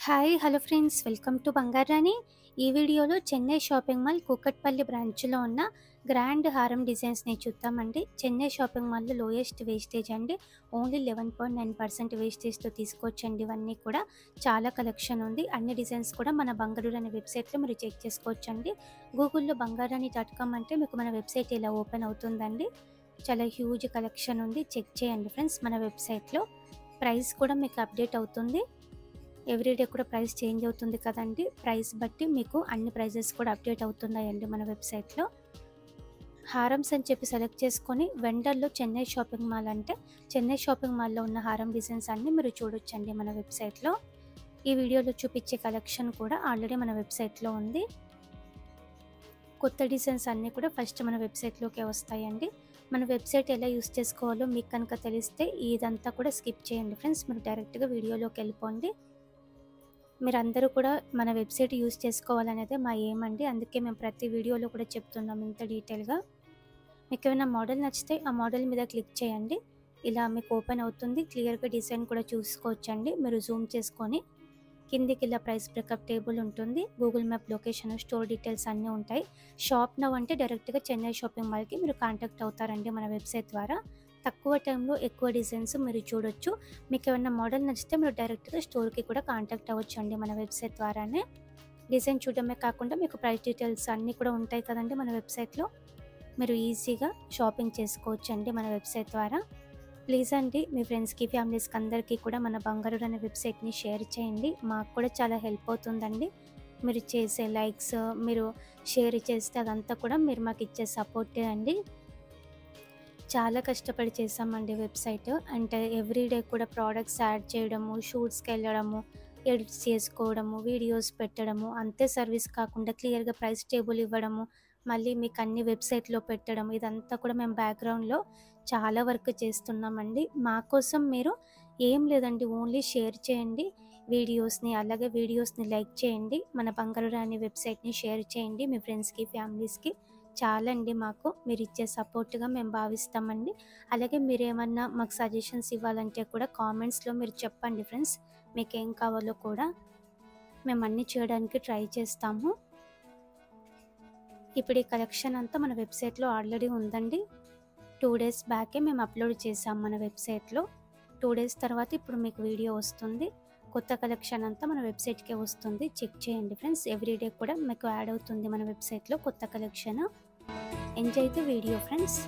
Hi hello friends, welcome to Bangarani. ఈ వీడియోలో Chennai shopping mall Kukatpally బ్రాంచ్లో ఉన్న గ్రాండ్ హారం డిజైన్స్ని చూద్దామండి. చెన్నై షాపింగ్ మాల్లో లోయెస్ట్ వేస్టేజ్ అండి, ఓన్లీ 11.9% వేస్టేజ్తో తీసుకోవచ్చండి. ఇవన్నీ కూడా చాలా కలెక్షన్ ఉంది. అన్ని డిజైన్స్ కూడా మన బంగారు అనే వెబ్సైట్లో మీరు చెక్ చేసుకోవచ్చండి. గూగుల్లో బంగారాణి.com అంటే మీకు మన వెబ్సైట్ ఇలా ఓపెన్ అవుతుందండి. చాలా హ్యూజ్ కలెక్షన్ ఉంది, చెక్ చేయండి ఫ్రెండ్స్. మన వెబ్సైట్లో ప్రైస్ కూడా మీకు అప్డేట్ అవుతుంది. ఎవ్రీడే కూడా ప్రైస్ చేంజ్ అవుతుంది కదండి. ప్రైస్ బట్టి మీకు అన్ని ప్రైజెస్ కూడా అప్డేట్ అవుతున్నాయండి మన వెబ్సైట్లో. హారమ్స్ అని చెప్పి సెలెక్ట్ చేసుకొని వెండర్లో చెన్నై షాపింగ్ మాల్ అంటే చెన్నై షాపింగ్ మాల్లో ఉన్న హారం డిజైన్స్ అన్నీ మీరు చూడొచ్చండి మన వెబ్సైట్లో. ఈ వీడియోలో చూపించే కలెక్షన్ కూడా ఆల్రెడీ మన వెబ్సైట్లో ఉంది. కొత్త డిజైన్స్ అన్నీ కూడా ఫస్ట్ మన వెబ్సైట్లోకే వస్తాయండి. మన వెబ్సైట్ ఎలా యూస్ చేసుకోవాలో మీకు కనుక తెలిస్తే ఇదంతా కూడా స్కిప్ చేయండి ఫ్రెండ్స్. మీరు డైరెక్ట్గా వీడియోలోకి వెళ్ళిపోండి. మీరందరూ కూడా మన వెబ్సైట్ యూస్ చేసుకోవాలనేదే మా ఎయిమ్ అండి. అందుకే మేము ప్రతి వీడియోలో కూడా చెప్తున్నాం ఇంత డీటెయిల్గా. మీకు ఏమైనా మోడల్ నచ్చితే ఆ మోడల్ మీద క్లిక్ చేయండి. ఇలా మీకు ఓపెన్ అవుతుంది. క్లియర్గా డిజైన్ కూడా చూసుకోవచ్చండి. మీరు జూమ్ చేసుకొని కిందికి ఇలా ప్రైస్ బ్రేకప్ టేబుల్ ఉంటుంది. Google map location, store details అన్నీ ఉంటాయి. షాప్ నౌ అంటే డైరెక్ట్గా చెన్నై షాపింగ్ మాల్కి మీరు కాంటాక్ట్ అవుతారండి మన వెబ్సైట్ ద్వారా. తక్కువ టైంలో ఎక్కువ డిజైన్స్ మీరు చూడొచ్చు. మీకు ఏమైనా మోడల్ నచ్చితే మీరు డైరెక్ట్గా స్టోర్కి కూడా కాంటాక్ట్ అవ్వచ్చు అండి మన వెబ్సైట్ ద్వారానే. డిజైన్ చూడడమే కాకుండా మీకు ప్రైస్ డీటెయిల్స్ అన్నీ కూడా ఉంటాయి కదండి మన వెబ్సైట్లో. మీరు ఈజీగా షాపింగ్ చేసుకోవచ్చు అండి మన వెబ్సైట్ ద్వారా. ప్లీజ్ అండి మీ ఫ్రెండ్స్కి, ఫ్యామిలీస్కి అందరికీ కూడా మన బంగారు అనే వెబ్సైట్ని షేర్ చేయండి. మాకు కూడా చాలా హెల్ప్ అవుతుందండి. మీరు చేసే లైక్స్, మీరు షేర్ చేస్తే అదంతా కూడా మీరు మాకు ఇచ్చే సపోర్టే అండి. చాలా కష్టపడి చేసామండి వెబ్సైట్. అంటే ఎవ్రీడే కూడా ప్రోడక్ట్స్ యాడ్ చేయడము, షూట్స్కి వెళ్ళడము, ఎడిట్స్ చేసుకోవడము, వీడియోస్ పెట్టడము, అంతే సర్వీస్ కాకుండా క్లియర్గా ప్రైస్ టేబుల్ ఇవ్వడము, మళ్ళీ మీకు అన్ని వెబ్సైట్లో పెట్టడం, ఇదంతా కూడా మేము బ్యాక్గ్రౌండ్లో చాలా వర్క్ చేస్తున్నామండి. మా కోసం మీరు ఏం లేదండి, ఓన్లీ షేర్ చేయండి వీడియోస్ని, అలాగే వీడియోస్ని లైక్ చేయండి, మన బంగారు రాణి వెబ్సైట్ని షేర్ చేయండి మీ ఫ్రెండ్స్కి, ఫ్యామిలీస్కి. చాలా అండి మాకు మీరు ఇచ్చే సపోర్ట్గా మేము భావిస్తామండి. అలాగే మీరు ఏమన్నా మాకు సజెషన్స్ ఇవ్వాలంటే కూడా కామెంట్స్లో మీరు చెప్పండి ఫ్రెండ్స్. మీకు ఏం కావాలో కూడా మేము అన్నీ చేయడానికి ట్రై చేస్తాము. ఇప్పుడు ఈ కలెక్షన్ అంతా మన వెబ్సైట్లో ఆల్రెడీ ఉందండి. 2 డేస్ బ్యాకే మేము అప్లోడ్ చేసాం మన వెబ్సైట్లో. 2 డేస్ తర్వాత ఇప్పుడు మీకు వీడియో వస్తుంది. కొత్త కలెక్షన్ అంతా మన వెబ్సైట్కే వస్తుంది. చెక్ చేయండి ఫ్రెండ్స్. ఎవ్రీడే కూడా మీకు యాడ్ అవుతుంది మన వెబ్సైట్లో కొత్త collection. Enjoy the video friends.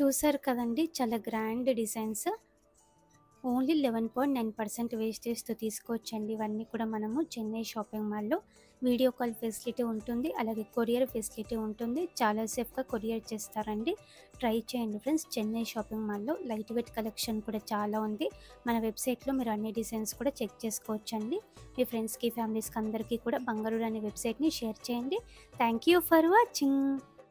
చూసారు కదండి, చాలా గ్రాండ్ డిజైన్స్. ఓన్లీ 11.9% వేస్టేజ్తో తీసుకోవచ్చండి. ఇవన్నీ కూడా మనము చెన్నై షాపింగ్ మాల్లో వీడియో కాల్ ఫెసిలిటీ ఉంటుంది, అలాగే కొరియర్ ఫెసిలిటీ ఉంటుంది. చాలా సేఫ్గా కొరియర్ చేస్తారండి. ట్రై చేయండి ఫ్రెండ్స్. చెన్నై షాపింగ్ మాల్లో లైట్ వెయిట్ కలెక్షన్ కూడా చాలా ఉంది. మన వెబ్సైట్లో మీరు అన్ని డిజైన్స్ కూడా చెక్ చేసుకోవచ్చండి. మీ ఫ్రెండ్స్కి, ఫ్యామిలీస్కి అందరికీ కూడా బంగారు అనే వెబ్సైట్ని షేర్ చేయండి. Thank you for watching.